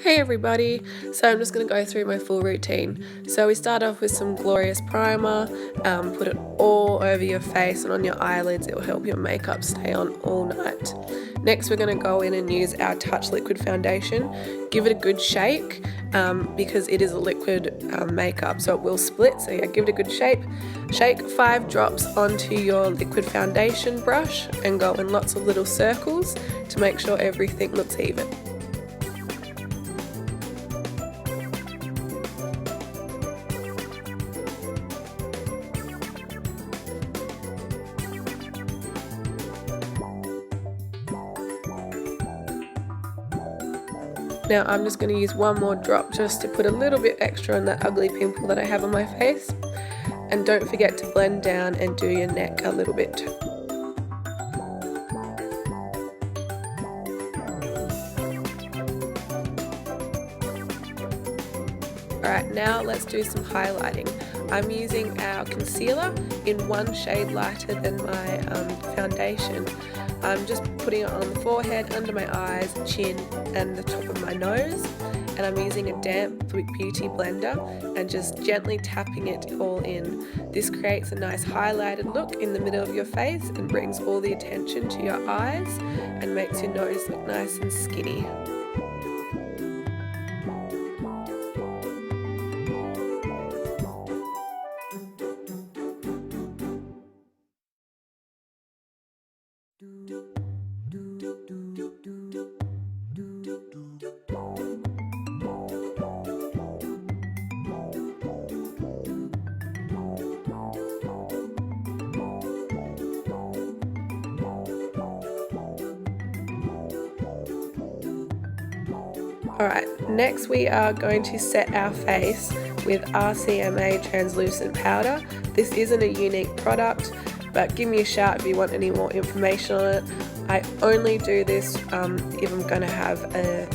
Hey everybody, so I'm just going to go through my full routine. So we start off with some glorious primer, put it all over your face and on your eyelids. It will help your makeup stay on all night. Next we're going to go in and use our Touch Liquid Foundation. Give it a good shake because it is a liquid makeup, so it will split. So yeah, give it a good shake. Shake 5 drops onto your liquid foundation brush and go in lots of little circles to make sure everything looks even. Now I'm just going to use one more drop just to put a little bit extra on that ugly pimple that I have on my face. And don't forget to blend down and do your neck a little bit too. Alright, now let's do some highlighting. I'm using our concealer in one shade lighter than my foundation. I'm just putting it on the forehead, under my eyes, chin and the top of my nose, and I'm using a damp beauty blender and just gently tapping it all in. This creates a nice highlighted look in the middle of your face and brings all the attention to your eyes and makes your nose look nice and skinny. Alright, next we are going to set our face with RCMA translucent powder. This isn't a Younique product, but give me a shout if you want any more information on it. I only do this if I'm going to have a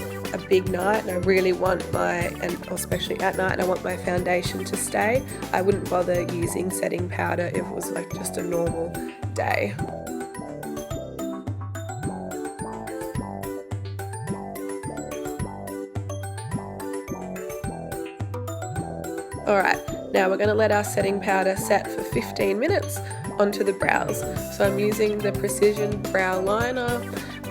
big night and I really want and especially at night, I want my foundation to stay. I wouldn't bother using setting powder if it was like just a normal day. Alright, now we're going to let our setting powder set for 15 minutes onto the brows. So I'm using the Precision Brow Liner.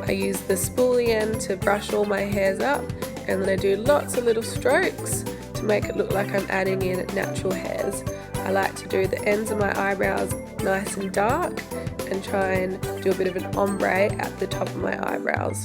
I use the spoolie end to brush all my hairs up, and then I do lots of little strokes to make it look like I'm adding in natural hairs. I like to do the ends of my eyebrows nice and dark and try and do a bit of an ombre at the top of my eyebrows.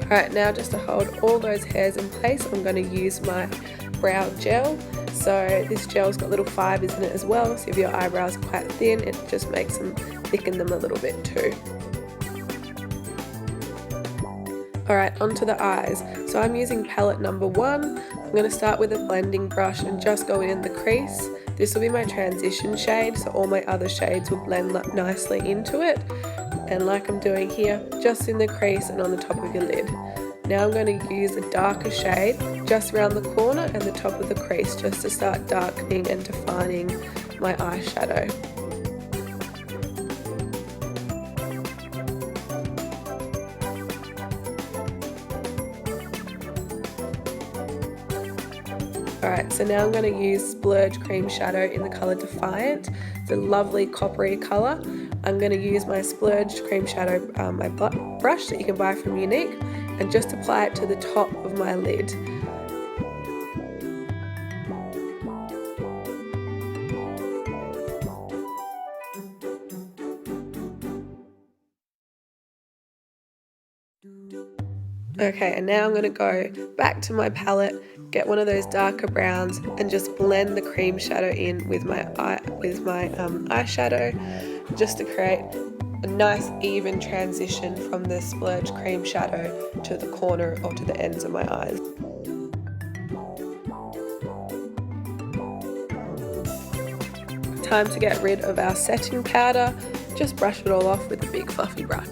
Alright, now just to hold all those hairs in place, I'm going to use my brow gel. So this gel's got little fibres in it as well, so if your eyebrows are quite thin, it just makes them thicken them a little bit too. Alright, onto the eyes. So I'm using palette number 1. I'm going to start with a blending brush and just go in the crease. This will be my transition shade, so all my other shades will blend nicely into it. And like I'm doing here, just in the crease and on the top of your lid. Now I'm going to use a darker shade just around the corner and the top of the crease just to start darkening and defining my eyeshadow. Alright, so now I'm going to use Splurge Cream Shadow in the colour Defiant. It's a lovely coppery colour. I'm going to use my Splurge Cream Shadow, my brush that you can buy from Younique, and just apply it to the top of my lid. Okay, and now I'm going to go back to my palette, get one of those darker browns, and just blend the cream shadow in with my eyeshadow, just to create a nice even transition from the splurge cream shadow to the corner or to the ends of my eyes. Time to get rid of our setting powder. Just brush it all off with a big fluffy brush.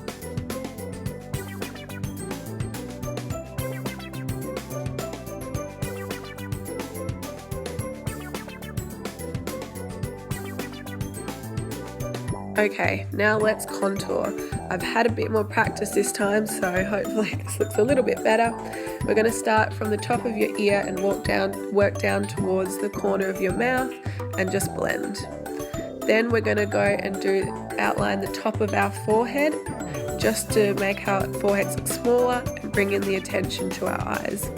Okay, now let's contour. I've had a bit more practice this time, so hopefully this looks a little bit better. We're going to start from the top of your ear and work down towards the corner of your mouth and just blend. Then we're going to go and outline the top of our forehead, just to make our foreheads look smaller and bring in the attention to our eyes.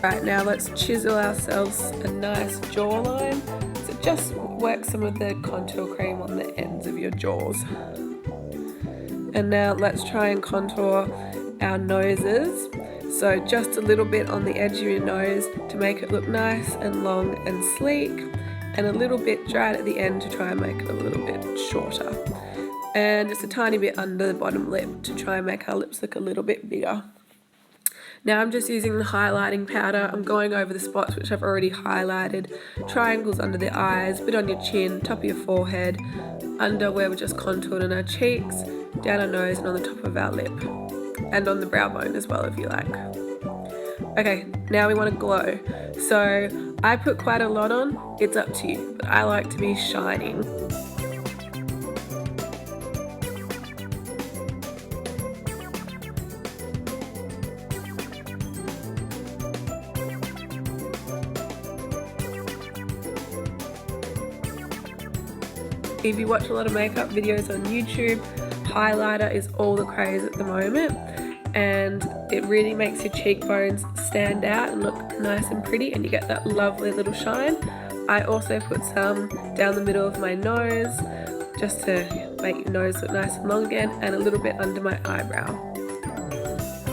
Right, now let's chisel ourselves a nice jawline. So just work some of the contour cream on the ends of your jaws. And now let's try and contour our noses. So just a little bit on the edge of your nose to make it look nice and long and sleek, and a little bit dried at the end to try and make it a little bit shorter. And just a tiny bit under the bottom lip to try and make our lips look a little bit bigger. Now I'm just using the highlighting powder. I'm going over the spots which I've already highlighted. Triangles under the eyes, bit on your chin, top of your forehead, under where we just contoured on our cheeks, down our nose and on the top of our lip. And on the brow bone as well if you like. Okay, now we want to glow. So I put quite a lot on, it's up to you, but I like to be shining. If you watch a lot of makeup videos on YouTube, highlighter is all the craze at the moment, and it really makes your cheekbones stand out and look nice and pretty, and you get that lovely little shine. I also put some down the middle of my nose just to make your nose look nice and long again, and a little bit under my eyebrow.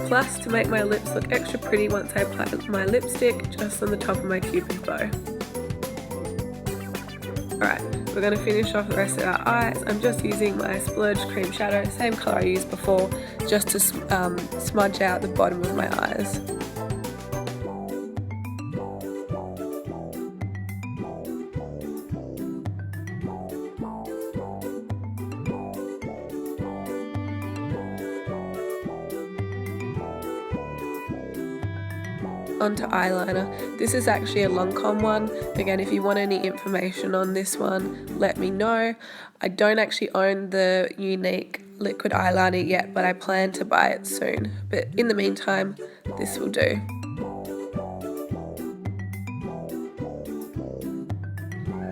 Plus, to make my lips look extra pretty once I apply my lipstick, just on the top of my cupid bow. Alright, we're going to finish off the rest of our eyes. I'm just using my splurge cream shadow, same colour I used before, just to smudge out the bottom of my eyes. Onto eyeliner. This is actually a Lancome one. Again, if you want any information on this one, let me know. I don't actually own the Younique liquid eyeliner yet, but I plan to buy it soon. But in the meantime, this will do.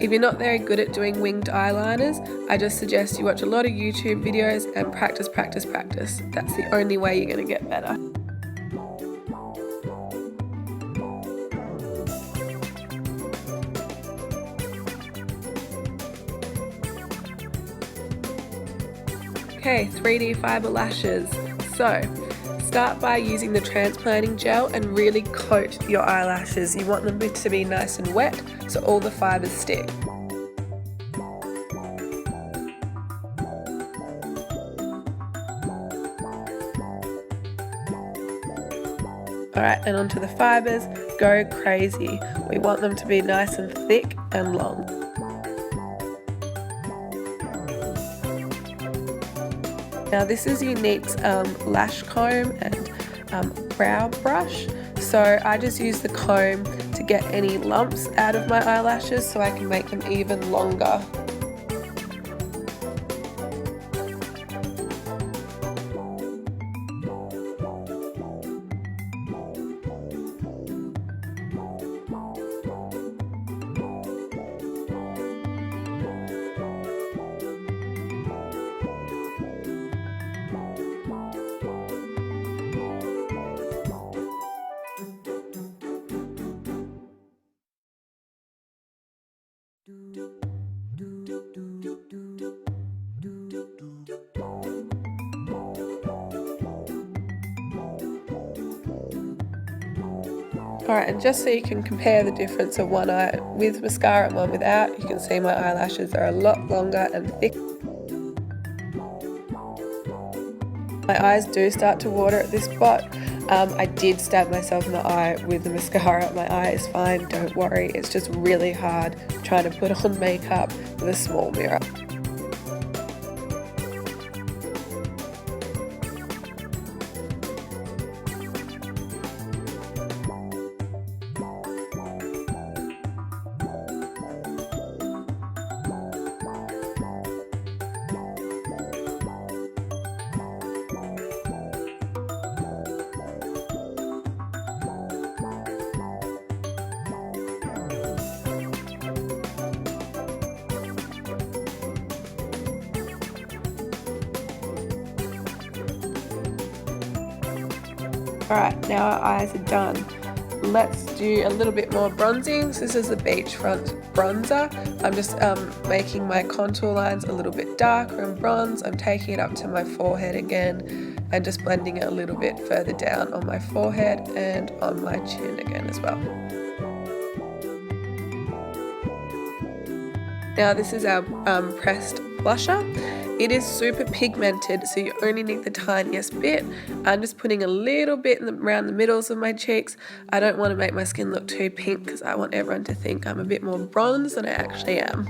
If you're not very good at doing winged eyeliners, I just suggest you watch a lot of YouTube videos and practice, practice, practice. That's the only way you're going to get better. Okay, 3D fiber lashes. So, start by using the transplanting gel and really coat your eyelashes. You want them to be nice and wet so all the fibers stick. Alright, and onto the fibers, go crazy. We want them to be nice and thick and long. Now this is Younique's lash comb and brow brush. So I just use the comb to get any lumps out of my eyelashes so I can make them even longer. Alright, and just so you can compare the difference of one eye with mascara and one without, you can see my eyelashes are a lot longer and thick. My eyes do start to water at this spot. I did stab myself in the eye with the mascara. My eye is fine, don't worry. It's just really hard trying to put on makeup with a small mirror. Alright, now our eyes are done. Let's do a little bit more bronzing. So this is the beachfront bronzer. I'm just making my contour lines a little bit darker in bronze. I'm taking it up to my forehead again and just blending it a little bit further down on my forehead and on my chin again as well. Now this is our pressed blusher. It is super pigmented, so you only need the tiniest bit. I'm just putting a little bit around the middles of my cheeks. I don't want to make my skin look too pink because I want everyone to think I'm a bit more bronze than I actually am.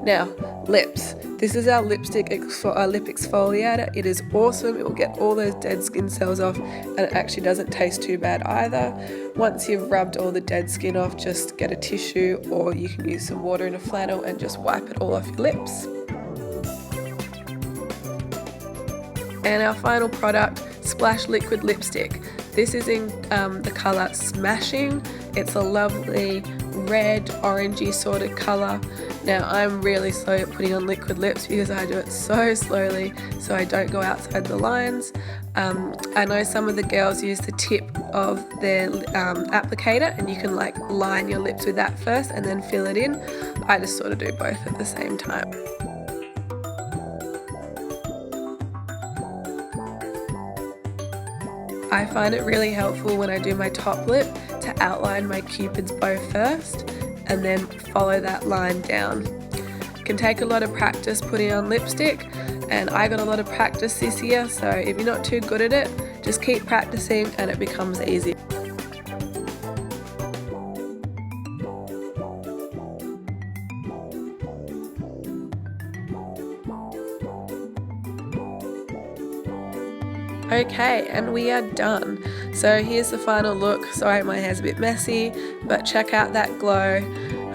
Now, lips. This is our lip exfoliator. It is awesome. It will get all those dead skin cells off, and it actually doesn't taste too bad either. Once you've rubbed all the dead skin off, just get a tissue, or you can use some water in a flannel and just wipe it all off your lips. And our final product, Splash Liquid Lipstick. This is in the colour Smashing. It's a lovely red, orangey sort of colour. Now I'm really slow at putting on liquid lips because I do it so slowly so I don't go outside the lines. I know some of the girls use the tip of their applicator, and you can like line your lips with that first and then fill it in. I just sort of do both at the same time. I find it really helpful when I do my top lip to outline my cupid's bow first and then follow that line down. It can take a lot of practice putting on lipstick, and I got a lot of practice this year, so if you're not too good at it, just keep practicing and it becomes easy. Okay, and we are done. So here's the final look. Sorry my hair's a bit messy, but check out that glow.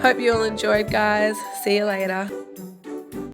Hope you all enjoyed, guys. See you later.